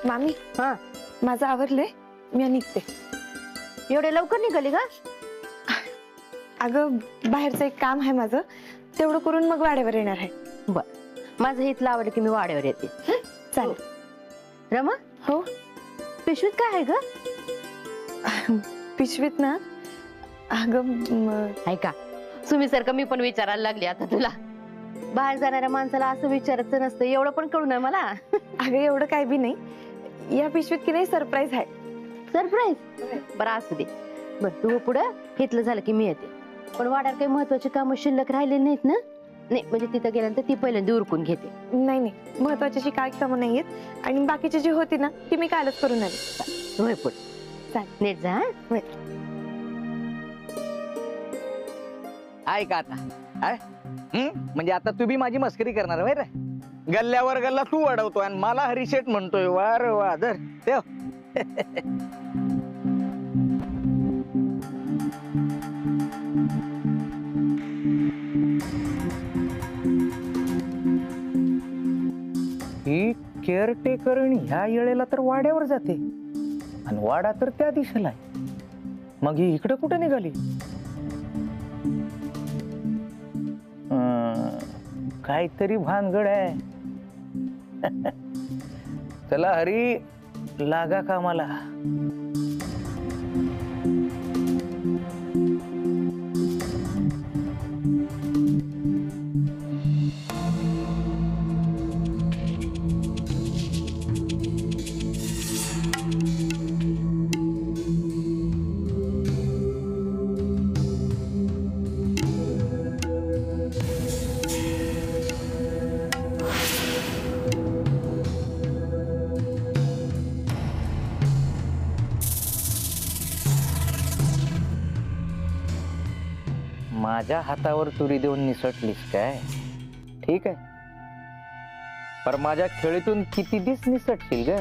मामी हा माझं आवरलंय, मी निघते. एवढे लवकर निघाली का? अगं बाहेरचं एक काम आहे माझं, तेवढं करून मग वाड्यावर येणार आहे. बर, माझं इथलं आवडलं की मी वाड्यावर येते. चालेल. रमा, हो. पिशवीत काय आहे ग? पिशवीत ना, अगं ऐका, तुम्ही सारखं मी पण विचारायला लागली आता तुला. बाहेर जाणाऱ्या माणसाला असं विचारायचं नसतं, एवढं पण कळू नये मला. अगं एवढं काय बी नाही, या पिशवीत की नाही सरप्राईज आहे. सरप्राईज? बरं असू दे. बर, तू पुढं घेतलं झालं की मी येते. पण वाड्यावर काही महत्वाची कामं शिल्लक राहिले नाहीत ना? नाही म्हणजे तिथं गेल्यानंतर ती पहिल्यांदा उरकून घेते. नाही नाही, महत्वाची अशी काय कामं नाहीयेत, आणि बाकीची जी होती ना ती मी कालच करून आली. होय पुढ चालेल. नीट जा. होय. ऐक आता, म्हणजे आता तू बी माझी मस्करी करणार होय रे? गल्ल्यावर गल्ला तू अडवतोय आणि मला हरिशेठ म्हणतोय. वा रे वा, धर ठेव. ही केअरटेकर ह्या येळेला तर वाड्यावर जाते आणि वाडा तर त्या दिशेला आहे. मग ही इकडे कुठे निघाली? काहीतरी भानगड आहे. चला हरी, लागा कामाला. माझ्या हातावर तुरी देऊन निसटलीस काय? ठीक आहे, पर माझ्या खेळीतून किती दिस निसटशील ग?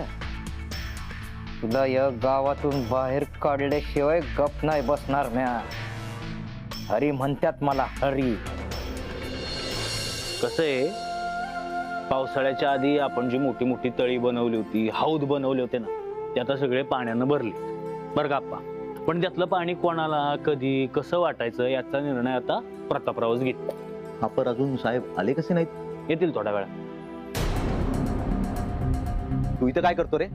तुला या गावातून बाहेर काढल्याशिवाय गप नाही बसणार म्या. हरी म्हणतात मला, हरी. कसं आहे, पावसाळ्याच्या आधी आपण जी मोठी मोठी तळी बनवली होती, हौद बनवले होते ना, ते आता सगळे पाण्यानं भरले. बरं का आप्पा? पण त्यातलं पाणी कोणाला, कधी, कसं वाटायचं याचा निर्णय आता प्रतापरावच घेतला. आपण अजून साहेब आले कसे नाहीत? येतील थोड्या वेळा. तू इथं काय करतो रे?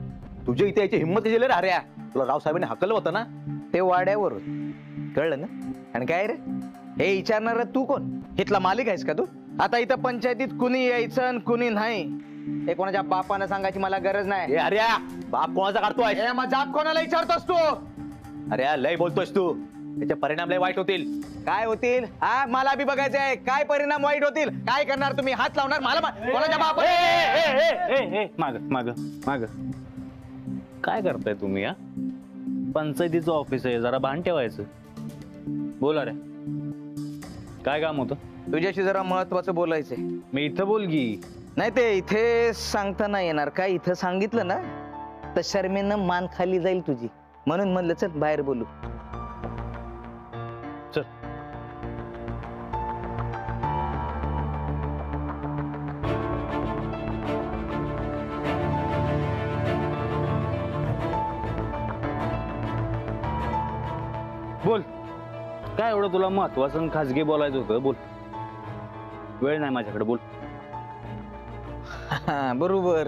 तुझ्या इथे याची हिंमत केली रे हऱ्या. तुला राव साहेबांनी हाकललं होतं ना? ते वाड्यावर कळलं ना? आणि काय रे, हे विचारणार तू कोण? इथला मालिक आहेस का तू? आता इथं पंचायतीत कुणी यायचं आणि कुणी नाही हे कोणाच्या बापानं सांगायची मला गरज नाही. ए हऱ्या, बाप कोणाचा काढतोय? मग जाप कोणाला विचारतोस तू? अरे लय बोलतोयस तू. त्याचे परिणाम लय वाईट होतील. काय होतील? हा, मला बी बघायचंय. काय परिणाम वाईट होतील? काय करणार तुम्ही? हात लावणार मला? कोणाच्या बाप? माग माग माग काय करताय तुम्ही? या पंचायतीचं ऑफिस आहे, जरा भान ठेवायचं. बोला रे, काय काम होतं? तुझ्याशी जरा महत्वाचं बोलायचंय. मी इथं बोल की. नाही, ते इथे सांगता नाही येणार. काय इथं सांगितलं ना तर शर्मेनं मान खाली जाईल तुझी, म्हणून म्हणलं चल बाहेर बोलू. चल. बोल, काय एवढं तुला महत्वाचं आणि खाजगी बोलायचं होतं? बोल, वेळ नाही माझ्याकडे. बोल. बरोबर.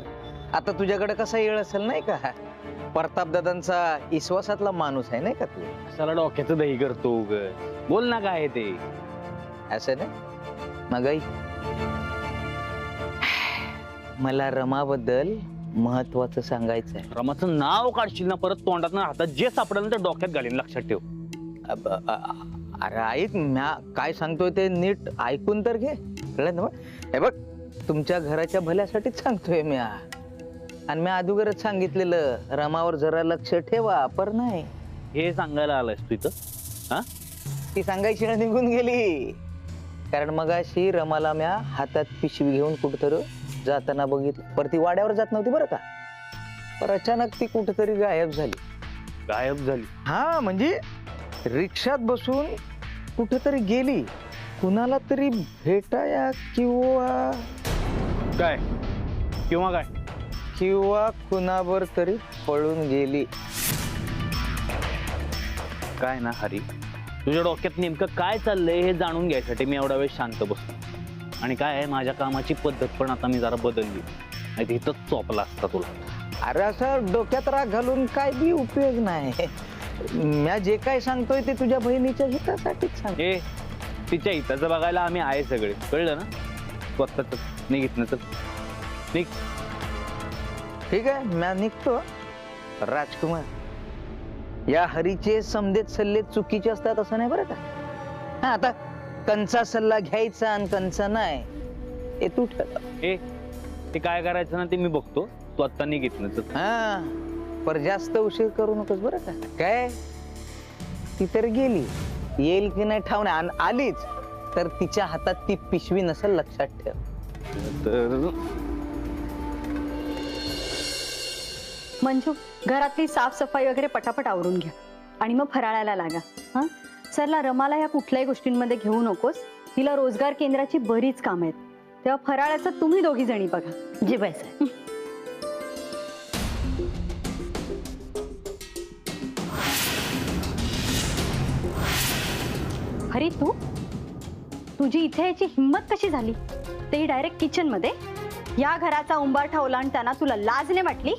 आता तुझ्याकडे कसा येळ असेल नाही का? प्रताप दादांचा विश्वासातला माणूस आहे नाही का तू? कशाला डोक्याचं दही करतो? बोल ना, काय आहे ते? असं नाही मग मला रमाबद्दल महत्वाचं सांगायचंय. रमाचं नाव काढशील ना परत तोंडात ना, हातात जे सापडेल ते डोक्यात घालीन, लक्षात ठेव. अरे ऐक, म्या काय सांगतोय ते नीट ऐकून तर घे. कळलं ना? हे बघ, तुमच्या घराच्या भल्यासाठीच सांगतोय म्या. आणि मी अगोदरच सांगितलेलं, रमावर जरा लक्ष ठेवा. पर नाही हे सांगायला आलायस तू इथं? हा, ती सांगायची ना निघून गेली. कारण मगाशी रमाला म्या हातात पिशवी घेऊन कुठेतरी जाताना बघितलं. पर ती वाड्यावर जात नव्हती बरं का. पर अचानक ती कुठेतरी गायब झाली. गायब झाली? हा, म्हणजे रिक्षात बसून कुठेतरी गेली, कुणाला तरी भेटाया किंवा काय किंवा काय? किंवा कुणावर तरी पळून गेली. काय ना हरी, तुझ्या डोक्यात नेमकं काय चाललंय हे जाणून घ्यायसाठी मी एवढा वेळ शांत बसलो. आणि काय आहे, माझ्या कामाची पद्धत पण आता मी जरा बदलली, नाही इथंच चोपला असता तुला. अरे असं डोक्यात राग घालून काय बी उपयोग नाही. मी जे काय सांगतोय ते तुझ्या बहिणीच्या हितासाठीच सांग. ए, तिच्या हिताचं बघायला आम्ही आहे सगळे, कळलं ना? स्वतःच निघित ना, चल निघ. ठीक आहे, मी निघतो. राजकुमार, या हरीचे समदेत सल्ले चुकीचे असतात असं नाही बरं का. हा, आता कंचा सल्ला घ्यायचा आणि कंचा नाही हे तू ठरव. ए, ते काय करायचं ना ते मी बघतो, तू आता निघित ना, चल. हा, पर जास्त उशीर करू नकोस बरं का. काय ती तर गेली, येईल की नाही ठाव नाही, आणि आलीच तर तिच्या हातात ती पिशवी नसेल, लक्षात ठेव. तर मंजू, घरातली साफसफाई वगैरे पटापट आवरून घ्या आणि मग फराळाला लागा. हा, सरला रमाला या कुठल्याही गोष्टींमध्ये घेऊ नकोस. तिला रोजगार केंद्राची बरीच कामं आहेत, तेव्हा फराळाचं तुम्ही दोघी जणी बघा. जे बायसाहेब. हरी, तुझी इथे यायची हिंमत कशी झाली, तेही डायरेक्ट किचन मध्ये? या घराचा उंबारठा ओलांडताना तुला लाज नाही वाटली?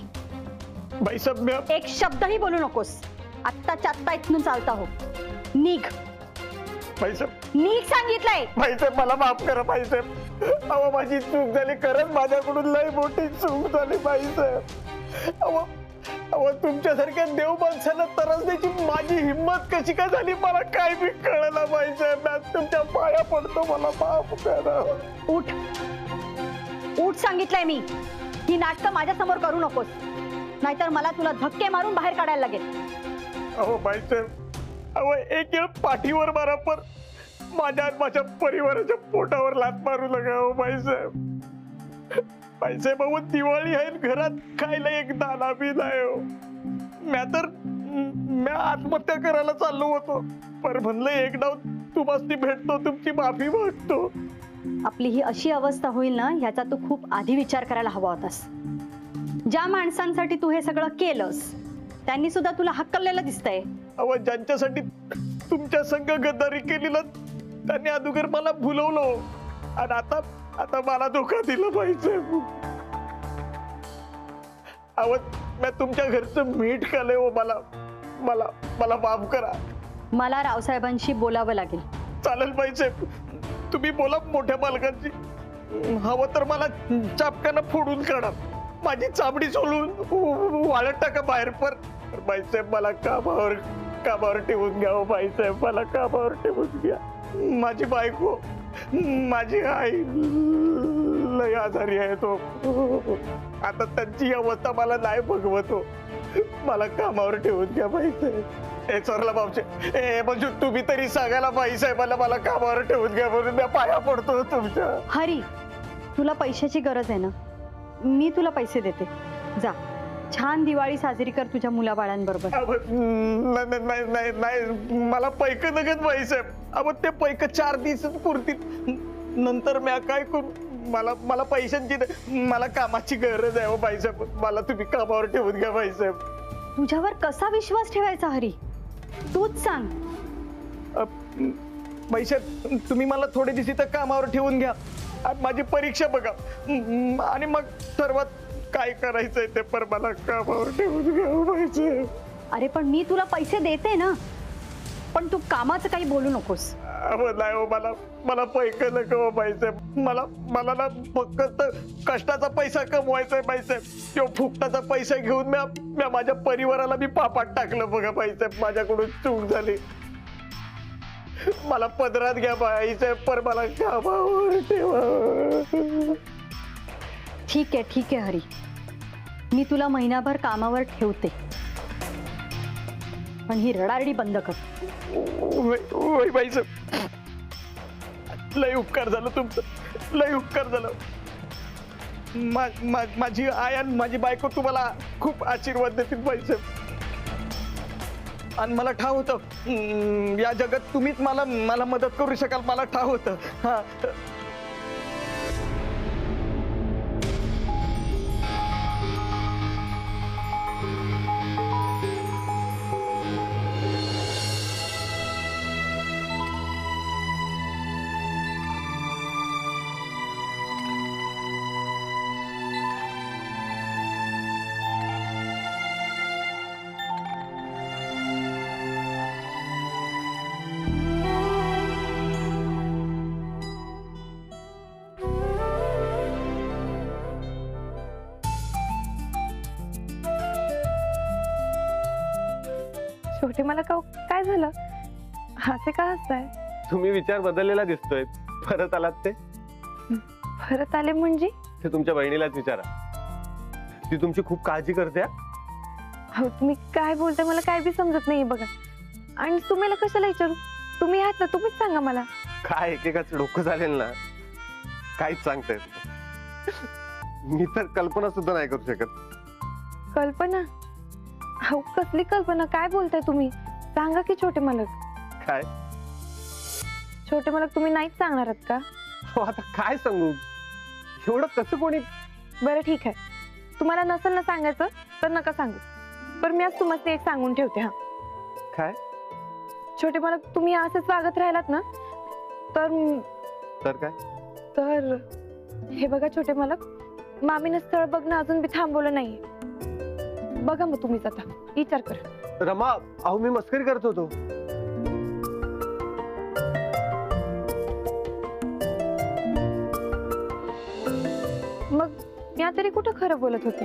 एक शब्दही बोलू नकोस. आत्ताच्या आत्ता इथून चालता हो. निघ. निघ सांगितलंय. भाईसाहेब, मला माफ करा भाईसाहेब. अहो, माझी चूक झाली, खरंच माझ्याकडून लय मोठी चूक झाली भाईसाहेब. अहो, तुमच्यासारख्या देव माणसाला त्रासण्याची माझी हिंमत कशी काय झाली मला काय बी कळलं भाईसाहेब. तुमच्या पाया पडतो, मला माफ करा. उठ उठ सांगितलंय मी. ही नाटकं माझ्या समोर करू नकोस, नाहीतर मला तुला धक्के मारून बाहेर काढायला लागेल. अहो भाईसाहेब, अहो एक वेळ पाठीवर मारा, पण माझ्या परिवाराच्या पोटावर लात मारू नका. हो भाईसाहेब. भाईसाहेब, अहो दिवाळी आहे, घरात खायला एक दाना बी नाही. हो, मी आत्महत्या करायला चाललो होतो, पण म्हणलं एक डाव तुम्हाला भेटतो, तुमची माफी मागतो. आपली ही अशी अवस्था होईल ना, ह्याचा तू खूप आधी विचार करायला हवा होतास. ज्या माणसांसाठी तू हे सगळं केलंस त्यांनी सुद्धा तुला हक्कलेलं दिसतंय. अहो, ज्यांच्यासाठी तुमच्या संग गद्दारी केली ना, त्यांनी अगोदर मला भुलवलं, आणि आता मला धोका दिला पाहिजे. अहो, मी तुमच्या घरचं मीठ खाल्लंय. हो, मला माफ करा. मला रावसाहेबांशी बोलावं लागेल. चालेल पाहिजे, तुम्ही बोला मोठ्या मालकांची. हवं तर मला चापकानं फोडून काढा, माझी चामडी सोलून वाळत टाका बाहेर. पर बाईसाहेब, मला कामावर ठेवून घ्या. हो बाईसाहेब, मला कामावर ठेवून घ्या. माझी बायको, माझी आई लय आजारी आहे. तो आता त्यांची अवस्था मला नाही बघवतो. मला कामावर ठेवून घ्या बाईसाहेब. हे चोरला बाबचे, ए म्हणजे तुम्ही तरी सांगायला बाईसाहेबाला मला कामावर ठेवून घ्या म्हणून मी पाया पडतो तुमच्या. हरी, तुला पैशाची गरज आहे ना, मी तुला पैसे देते. जा, छान दिवाळी साजरी कर तुझ्या मुलाबाळांबरोबर. नाही, मला पैक नगत बाईसाहेब. अहो, ते पैक 4 दिवस पुरतील, नंतर मी काय करू? मला पैशांची, मला कामाची गरज आहे. हो बाईसाहेब, मला तुम्ही कामावर ठेवून घ्या बाईसाहेब. तुझ्यावर कसा विश्वास ठेवायचा हरी, तूच सांग. बाईसाहेब, तुम्ही मला थोडे दिवस इथं कामावर ठेवून घ्या, माझी परीक्षा बघा, आणि मग ठरवा काय करायचंय ते. पण मला कामावर ठेवून घ्या बाईसाहेब. अरे पण मी तुला पैसे देते ना, पण तू कामाचं काही बोलू नकोस. नाही हो, मला पैक नको हो बाईसाहेब. मला ना फक्त कष्टाचा पैसा कमवायचा आहे बाईसाहेब. तो फुकटाचा पैसा घेऊन मी माझ्या परिवाराला मी पापात टाकलं बघा बाईसाहेब. माझ्याकडून चूक झाली, मला पदरात घ्या बाईसाहेब. पण मला कामावर ठेवा. ठीक आहे हरी, मी तुला महिनाभर कामावर ठेवते, पण ही रडारडी बंद कर. होय बाईसाहेब, लय उपकार झालं तुमचं, लय उपकार झालं. माझी आई आणि माझी बायको तुम्हाला खूप आशीर्वाद देतील बाईसाहेब. आणि मला ठाव होतं या जगात तुम्हीच मला मदत करू शकाल, मला ठाव होतं. हा, छोटे मला काय झालं? असे का हसताय? तुम्ही विचार बदललेला दिसतोय. परत आलात ते परत आले म्हणजे? ते तुमच्या बहिणीलाच विचारा. ती तुमची खूप काळजी करते. अहो तुम्ही काय बोलताय मला काय बी समजत नाही बघा. आणि तुम्हाला कशाला विचारू? तुम्ही आहात ना, तुम्हीच सांगा मला. काय एकेकाच डोकं झालेल ना, काहीच सांगता येत नाही. मी तर कल्पना सुद्धा नाही करू शकत. कल्पना? अहो कसली कल्पना? काय बोलताय तुम्ही? सांगा की छोटे मालक. काय छोटे मालक तुम्ही नाहीच सांगणार आहात का? हो, आता काय सांगू? एवढं कसं कोणी? बरं ठीक आहे, तुम्हाला नसेल ना सांगायचं तर नका सांगू. पण मी आज तुम्हाला एक सांगून ठेवते. हा काय? छोटे मालक तुम्ही असंच वागत राहिलात ना तर काय? तर हे बघा छोटे मालक, मामीनं स्थळ बघणं अजून बी थांबवलं नाहीये. बघा मग तुम्हीच आता विचार करा. रमा, अहो मी मस्करी करत होतो. मग मी तरी कुठं खरं बोलत होते?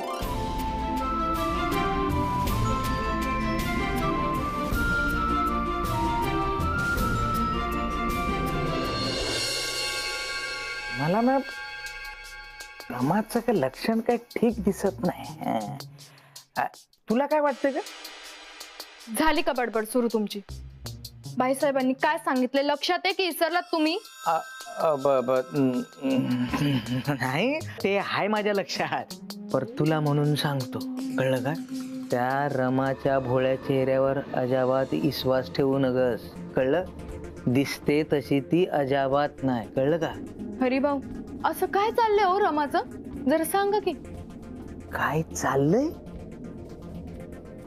मला ना रमाचं काय लक्षण काय ठीक दिसत नाही. तुला काय वाटतं का? झाली का बडबड सुरू तुमची? बाईसाहेबांनी काय सांगितले लक्षात आहे की विसरलात तुम्ही? नाही, ते आहे माझ्या लक्षात. पर तुला म्हणून सांगतो, कळलं का? त्या रमाच्या भोळ्या चेहऱ्यावर अजाबात विश्वास ठेवू नगस, कळलं? दिसते तशी ती अजाबात नाही, कळलं का? हरिभाऊ, असं काय चाललंय हो रमाचं? जरा सांगा की. काय चाललंय?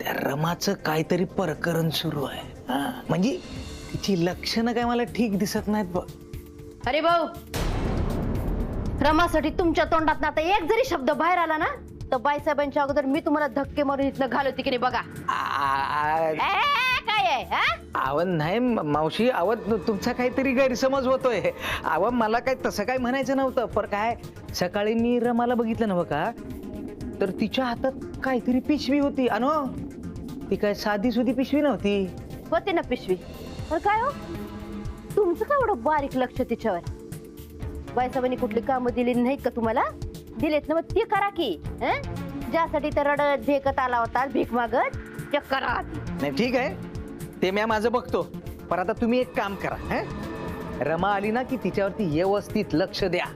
त्या रमाचं काहीतरी प्रकरण सुरू आहे. म्हणजे तिची लक्षणं काय मला ठीक दिसत नाहीत बघ. अरे भाऊ, रमासाठी तुमच्या तोंडात आता एक जरी शब्द बाहेर आला ना, तर बाईसाहेबांच्या अगोदर मी तुम्हाला धक्के मारून इथनं घालवते की नाही बघा. काय आहे? आवड नाही मावशी, आवड तुमचा काहीतरी गैरसमज होतोय. आवड मला काय तसं काय म्हणायचं नव्हतं. पर काय, सकाळी मी रमाला बघितलं नव्ह का, तर तिच्या हातात काहीतरी पिशवी होती. अनो, ती काय साधी सुधी पिशवी नव्हती. होते ना पिशवी. पण काय हो, तुमचं काय एवढं बारीक लक्ष तिच्यावर? बाईसाहेबांनी कुठली कामं दिली नाहीत का तुम्हाला? दिलेत ना, मग ती करा की. ज्यासाठी तर रडत भेकत आला होता भीक मागत, ते करा. नाही ठीक आहे, ते मी माझं बघतो. पण आता तुम्ही एक काम करा, रमा आली ना की तिच्यावरती व्यवस्थित लक्ष द्या.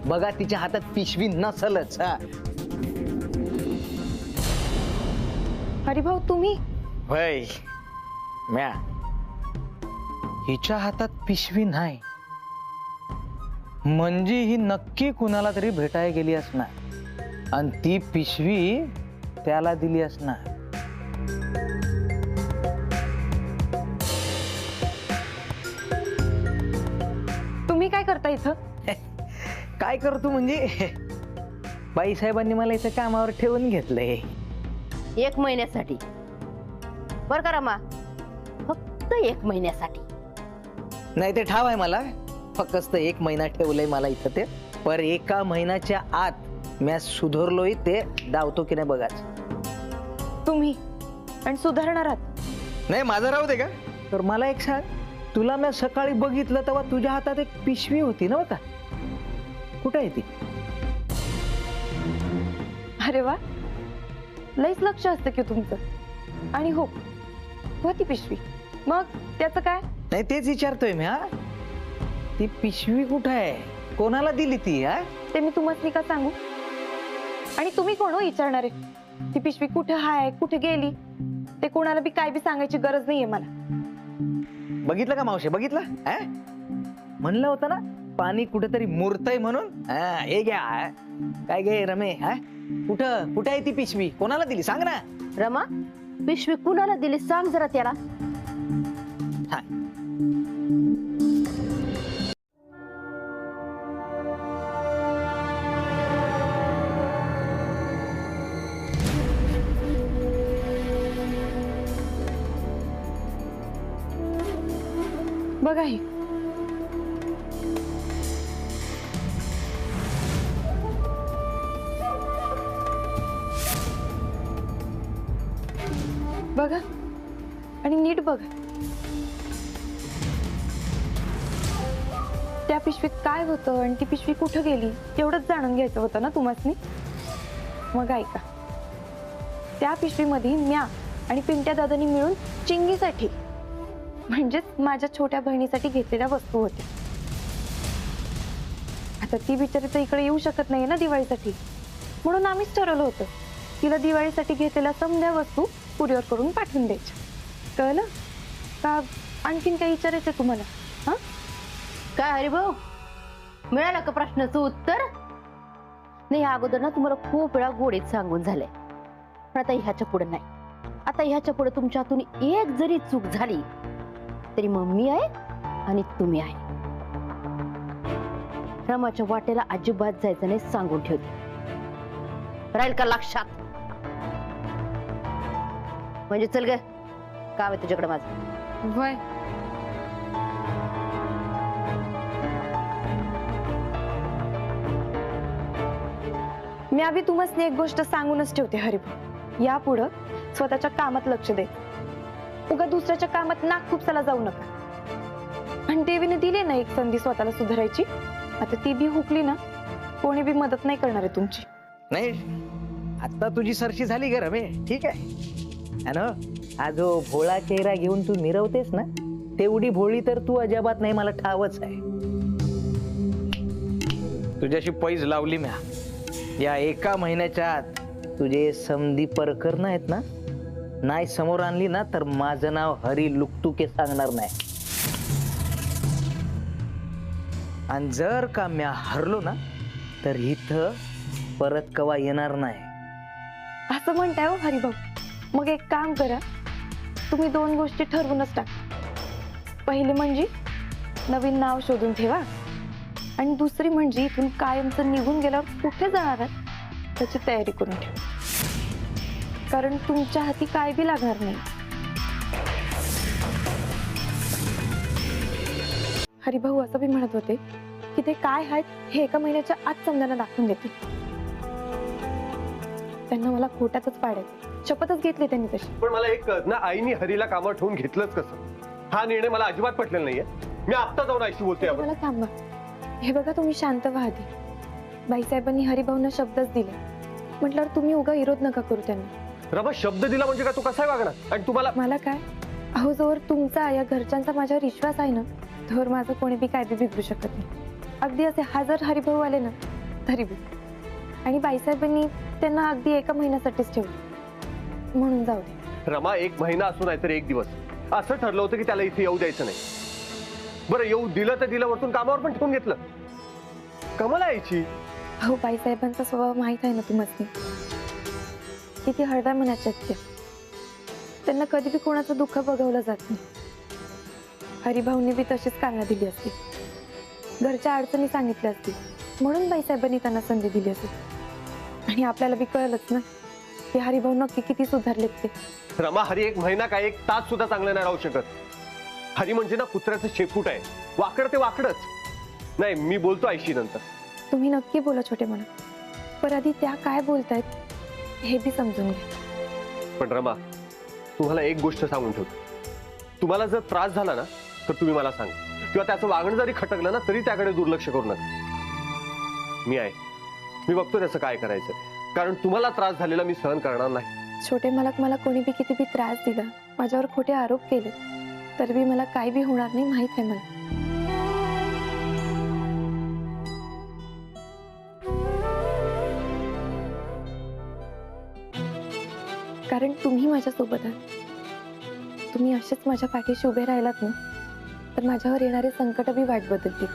बघा तिच्या हातात पिशवी नसलच. हरिभाऊ तुम्ही? होय म्या, हिच्या हातात पिशवी नाही म्हणजे ही नक्की कुणाला तरी भेटायला गेली असणार आणि ती पिशवी त्याला दिली असणार. तुम्ही काय करता इथं? काय करतो म्हणजे, बाईसाहेबांनी मला इथं कामावर ठेवून घेतलंय 1 महिन्यासाठी. बर का रमा, फक्त 1 महिन्यासाठी. नाही ते ठाव आहे मला, फक्त 1 महिना ठेवलंय मला इथं ते. पर 1 महिन्याच्या आत मी सुधारलोय ते दावतो की नाही बघाच. तुम्ही आणि सुधारणार आहात? नाही माझं राहू दे का. तर मला एक सांग, तुला मी सकाळी बघितलं तेव्हा तुझ्या हातात एक पिशवी होती ना बघा, कुठे आहे ती? अरे वा, लईच लक्ष असतं की तुमचं. आणि हो, होती पिशवी. मग त्याचं काय? नाही तेच विचारतोय मी. ती पिशवी कुठे आहे, कोणाला दिली ती? ते मी तुम्हाला का सांगू? आणि तुम्ही कोण हो विचारणारे? ती पिशवी कुठे आहे, कुठे गेली, ते कोणाला बी काय बी सांगायची गरज नाहीये मला. बघितलं का मावशी, बघितलं? म्हणलं होतं ना पाणी कुठेतरी मुरतय म्हणून. हे घ्या. काय गे रमे, कुठं कुठे आहे ती पिशवी, कोणाला दिली सांग ना. रमा, पिशवी कुणाला दिली सांग जरा त्याला. बघा ही. बघा आणि नीट बघा त्या पिशवीत काय होतं आणि ती पिशवी कुठं गेली एवढंच जाणून घ्यायचं होतं ना तुम्हासनी. मग ऐका, त्या पिशवीमध्ये म्या आणि पिंट्या दादानी मिळून चिंगीसाठी म्हणजेच माझ्या छोट्या बहिणीसाठी घेतलेल्या वस्तू होत्या. आता ती बिचारी तर इकडे येऊ शकत नाहीये ना दिवाळीसाठी, म्हणून आम्हीच ठरवलं होतं तिला दिवाळीसाठी घेतलेल्या समध्या वस्तू कुरिअर करून पाठवून द्यायच्या. कळलं का? आणखीन काही विचारायचं तुम्हाला? हा काय हरिभाऊ, मिळालं का प्रश्नाचं उत्तर? नाही, या अगोदर ना तुम्हाला खूप वेळा गोडीत सांगून झालंय, पण आता ह्याच्या पुढे नाही. आता ह्याच्या पुढे तुमच्या हातून एक जरी चूक झाली तरी मग मी आहे आणि तुम्ही आहे. रमाच्या वाटेला अजिबात जायचं नाही सांगून ठेवते. राहील का लक्षात? म्हणजे चल ग, काम आहे तुझ्याकडे माझं. वय मी आधी तुम्हाला एक गोष्ट सांगूनच ठेवते हरिभाऊ, यापुढं स्वतःच्या कामात लक्ष दे. उगा दुसऱ्याच्या कामात नाक खुपसाला जाऊ नका. आणि देवीने दिली ना एक संधी स्वतःला सुधारायची, आता ती बी हुकली ना, कोणी बी मदत नाही करणार आहे तुमची. नाही, आता तुझी सरशी झाली ग रमे, ठीक आहे. हा जो भोळा चेहरा घेऊन तू मिरवतेस ना, तेवढी भोळी तर तू अजिबात नाही, मला ठावच आहे. तुझ्याशी पैज लावली म्या. या एका महिन्याच्या आत तुझे समधी प्रकरण आहेत ना, नाही समोर आणली ना तर माझं नाव हरी लुकतुके सांगणार नाही. आणि जर का म्या हरलो ना तर इथं परत कवा येणार नाही. असं म्हणताय हो हरिभाऊ? मग एक काम करा, तुम्ही 2 गोष्टी ठरवूनच टाका. पहिली म्हणजे नवीन नाव शोधून ठेवा, आणि दुसरी म्हणजे इथून कायमचं निघून गेल्यावर कुठे जाणार आहे त्याची तयारी करून ठेवा, कारण तुमच्या हाती काय बी लागणार नाही. हरिभाऊ असं बी म्हणत होते की ते काय आहेत हे एका महिन्याच्या आत समजायला दाखवून देतील. त्यांना मला खोट्यातच पाडायचं, शपथच घेतली त्यांनी तशी. पण मला एक कळत ना, आईनी हरीला कामावर ठेवून घेतलंच कसं? हा निर्णय मला अजिबात पटलेला नाहीये. मी आता जाऊन आईशी बोलतोय. मला थांबा. हे बघा, तुम्ही शांत व्हा आधी. बाईसाहेबांनी हरिभाऊंना शब्दच दिले म्हटल्यावर तुम्ही उगा विरोध नका करू त्यांना. रमा, शब्द दिला म्हणजे काय? तू कसा वागणार? आणि तुम्हाला मला काय, अहो जोवर तुमचा या घरच्यांचा माझ्यावर विश्वास आहे ना, तर माझं कोणी बी काय बी बिघडू शकत नाही. अगदी असे 1000 हरिभाऊ आले ना तरी बी. आणि बाईसाहेबांनी त्यांना अगदी एका महिन्यासाठीच ठेवलं, म्हणून जाऊ दे. रमा, 1 महिना असू नाही तर 1 दिवस असं ठरलं होतं की त्याला इथे येऊ द्यायचं नाही. बरं, येऊ दिलं तर दिलं, वरतून कामावर पण ठेवून घेतलं. कमाला यायची. अहो बाईसाहेबांचा स्वभाव माहित आहे ना तुम्हाला, किती हळव्या मनाच्या आहेत त्या. त्यांना कधी बी कोणाचं दुःख बघवलं जात नाही. हरिभाऊंनी बी तशीच कारणं दिली असती, घरच्या अडचणी सांगितल्या असतील, म्हणून बाईसाहेबांनी त्यांना संधी दिली असेल. आणि आपल्याला बी कळलंच ना की हरिभाऊ नक्की किती सुधारलेत ते. रमा, हरी 1 महिना काय 1 तास सुद्धा चांगलं नाही राहू शकत. हरी म्हणजे ना कुत्र्याचं शेपूट आहे, वाकड ते वाकडच. नाही, मी बोलतो आईशी नंतर. तुम्ही नक्की बोला छोटे मला, पण आधी त्या काय बोलतायत हे बी समजून घ्या. पण रमा, तुम्हाला एक गोष्ट सांगून ठेवतो, तुम्हाला जर त्रास झाला ना तर तुम्ही मला सांगा, किंवा त्याचं वागणं जरी खटकलं ना तरी त्याकडे दुर्लक्ष करू नका. मी आहे, मी बघतो त्याचं काय करायचं, कारण तुम्हाला त्रास झालेला मी सहन करणार नाही. छोटे मालक, मला कोणी बी किती बी त्रास दिला, माझ्यावर खोटे आरोप केले, तर बी मला काय बी होणार नाही, माहित आहे मला. कारण तुम्ही माझ्यासोबत आहात. तुम्ही असेच माझ्या पाठीशी उभे राहिलात ना तर माझ्यावर येणारे संकट बी वाट बदलतील.